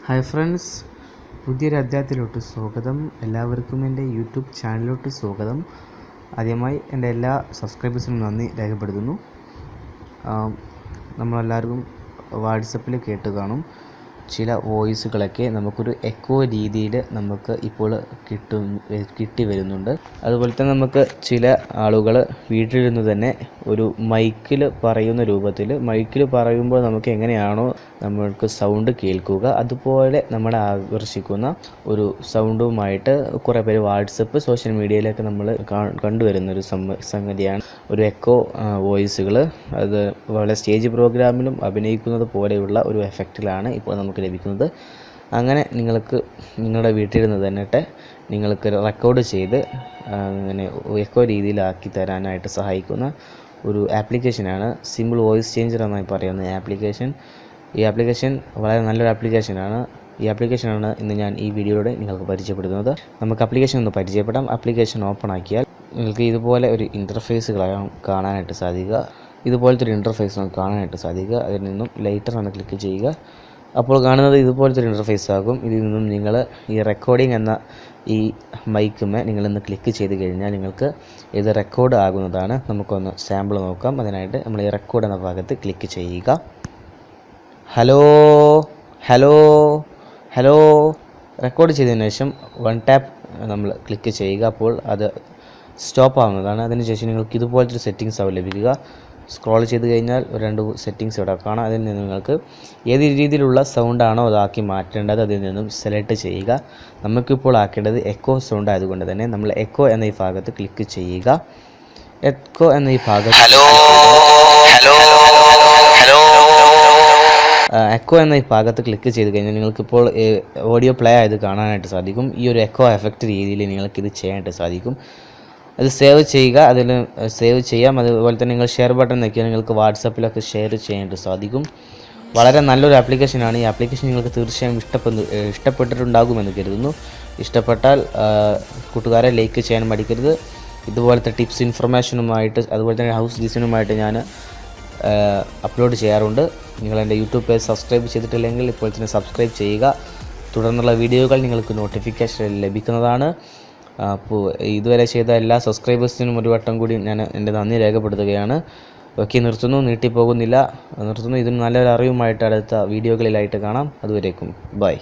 Hi friends, പുതിയൊരു അധ്യായത്തിലോട്ട് സ്വാഗതം. എല്ലാവർക്കും എൻ്റെ യൂട്യൂബ് ചാനലിലോട്ട് സ്വാഗതം. ആദ്യമായി എൻ്റെ എല്ലാ സബ്സ്ക്രൈബേഴ്സിനും നന്ദി രേഖപ്പെടുത്തുന്നു. നമ്മളെല്ലാവർക്കും വാട്സപ്പിൽ കേട്ട് കാണും, ചില വോയിസുകളൊക്കെ നമുക്കൊരു എക്കോ രീതിയിൽ നമുക്ക് ഇപ്പോൾ കിട്ടി വരുന്നുണ്ട്. അതുപോലെ തന്നെ നമുക്ക് ചില ആളുകൾ വീട്ടിലിരുന്ന് തന്നെ ഒരു മൈക്കിൽ പറയുന്ന രൂപത്തിൽ, മൈക്കിൽ പറയുമ്പോൾ നമുക്ക് എങ്ങനെയാണോ നമ്മൾക്ക് സൗണ്ട് കേൾക്കുക അതുപോലെ നമ്മളെ ആകർഷിക്കുന്ന ഒരു സൗണ്ടുമായിട്ട് കുറേ പേര് വാട്സപ്പ് സോഷ്യൽ മീഡിയയിലൊക്കെ നമ്മൾ കണ്ടുവരുന്നൊരു സംഗതിയാണ് ഒരു എക്കോ വോയിസുകൾ. അത് വളരെ സ്റ്റേജ് പ്രോഗ്രാമിലും അഭിനയിക്കുന്നത് പോലെയുള്ള ഒരു എഫക്റ്റിലാണ് ഇപ്പോൾ നമുക്ക് ലഭിക്കുന്നത്. അങ്ങനെ നിങ്ങൾക്ക് നിങ്ങളുടെ വീട്ടിലിരുന്ന് തന്നെ നിങ്ങൾക്ക് റെക്കോർഡ് ചെയ്ത് അങ്ങനെ എക്കോ രീതിയിലാക്കി തരാനായിട്ട് സഹായിക്കുന്ന ഒരു ആപ്ലിക്കേഷനാണ് സിമ്പിൾ വോയിസ് ചേഞ്ചർ എന്നായി പറയുന്ന ആപ്ലിക്കേഷൻ. ഈ ആപ്ലിക്കേഷൻ വളരെ നല്ലൊരു ആപ്ലിക്കേഷനാണ്. ഈ ആപ്ലിക്കേഷനാണ് ഇന്ന് ഞാൻ ഈ വീഡിയോയിലൂടെ നിങ്ങൾക്ക് പരിചയപ്പെടുത്തുന്നത്. നമുക്ക് ആപ്ലിക്കേഷൻ ഒന്ന് പരിചയപ്പെടാം. ആപ്ലിക്കേഷൻ ഓപ്പൺ ആക്കിയാൽ നിങ്ങൾക്ക് ഇതുപോലെ ഒരു ഇൻ്റർഫേസുകളാണ് കാണാനായിട്ട് സാധിക്കുക. ഇതുപോലത്തെ ഒരു ഇൻ്റർഫേസ് നമുക്ക് കാണാനായിട്ട് സാധിക്കുക. അതിൽ നിന്നും ലൈറ്റർ എന്ന് ക്ലിക്ക് ചെയ്യുക. അപ്പോൾ കാണുന്നത് ഇതുപോലത്തെ ഒരു ഇൻ്റർഫേസ് ആകും. ഇതിൽ നിന്നും നിങ്ങൾ ഈ റെക്കോർഡിംഗ് എന്ന ഈ മൈക്കുമേ നിങ്ങളൊന്ന് ക്ലിക്ക് ചെയ്ത് കഴിഞ്ഞാൽ നിങ്ങൾക്ക് ഇത് റെക്കോർഡ് ആകുന്നതാണ്. നമുക്കൊന്ന് സാമ്പിൾ നോക്കാം. അതിനായിട്ട് നമ്മൾ ഈ റെക്കോർഡ് എന്ന ഭാഗത്ത് ക്ലിക്ക് ചെയ്യുക. ഹലോ ഹലോ ഹലോ റെക്കോർഡ് ചെയ്തതിന് ശേഷം വൺ ടാപ്പ് നമ്മൾ ക്ലിക്ക് ചെയ്യുക. അപ്പോൾ അത് സ്റ്റോപ്പ് ആവുന്നതാണ്. അതിനുശേഷം നിങ്ങൾക്ക് ഇതുപോലത്തെ ഒരു സെറ്റിങ്സ് ആവും ലഭിക്കുക. സ്ക്രോൾ ചെയ്ത് കഴിഞ്ഞാൽ രണ്ട് സെറ്റിങ്സ് ഇവിടെ കാണാം. അതിൽ നിന്ന് നിങ്ങൾക്ക് ഏത് രീതിയിലുള്ള സൗണ്ടാണോ അതാക്കി മാറ്റേണ്ടത് അതിൽ നിന്നും സെലക്ട് ചെയ്യുക. നമുക്കിപ്പോൾ ആക്കേണ്ടത് എക്കോ സൗണ്ട് ആയതുകൊണ്ട് തന്നെ നമ്മൾ എക്കോ എന്ന ഈ ഭാഗത്ത് ക്ലിക്ക് ചെയ്യുക. എക്കോ എന്ന ഈ ഭാഗത്ത് എക്കോ എന്ന ഈ ഭാഗത്ത് ക്ലിക്ക് ചെയ്ത് കഴിഞ്ഞാൽ നിങ്ങൾക്കിപ്പോൾ ഓഡിയോ പ്ലേ ആയത് കാണാനായിട്ട് സാധിക്കും. ഈ ഒരു എക്കോ എഫക്റ്റ് രീതിയിൽ നിങ്ങൾക്കിത് ചെയ്യാനായിട്ട് സാധിക്കും. അത് സേവ് ചെയ്യുക. അതിൽ സേവ് ചെയ്യാം. അതുപോലെ തന്നെ നിങ്ങൾ ഷെയർ ബട്ടൺ നോക്കിയാൽ നിങ്ങൾക്ക് വാട്സപ്പിലൊക്കെ ഷെയർ ചെയ്യാനായിട്ട് സാധിക്കും. വളരെ നല്ലൊരു ആപ്ലിക്കേഷനാണ്. ഈ ആപ്ലിക്കേഷൻ നിങ്ങൾക്ക് തീർച്ചയായും ഇഷ്ടപ്പെട്ടിട്ടുണ്ടാകുമെന്ന് കരുതുന്നു. ഇഷ്ടപ്പെട്ടാൽ കൂട്ടുകാരെ ലൈക്ക് ചെയ്യാൻ മടിക്കരുത്. ഇതുപോലത്തെ ടിപ്സ് ഇൻഫർമേഷനുമായിട്ട് അതുപോലെ തന്നെ ഹൗസ് ഡിസൈനുമായിട്ട് ഞാൻ അപ്ലോഡ് ചെയ്യാറുണ്ട്. നിങ്ങൾ എൻ്റെ യൂട്യൂബ് പേജ് സബ്സ്ക്രൈബ് ചെയ്തിട്ടില്ലെങ്കിൽ ഇപ്പോൾ തന്നെ സബ്സ്ക്രൈബ് ചെയ്യുക. തുടർന്നുള്ള വീഡിയോകൾ നിങ്ങൾക്ക് നോട്ടിഫിക്കേഷൻ ലഭിക്കുന്നതാണ്. അപ്പോൾ ഇതുവരെ ചെയ്ത എല്ലാ സബ്സ്ക്രൈബേഴ്സിനും ഒരു വട്ടം കൂടി ഞാൻ എൻ്റെ നന്ദി രേഖപ്പെടുത്തുകയാണ്. ഓക്കെ, നിർത്തുന്നു. ഇതിന് നല്ലൊരു അറിവുമായിട്ട് അടുത്ത വീഡിയോകളിലായിട്ട് കാണാം. അതുവരേക്കും ബൈ.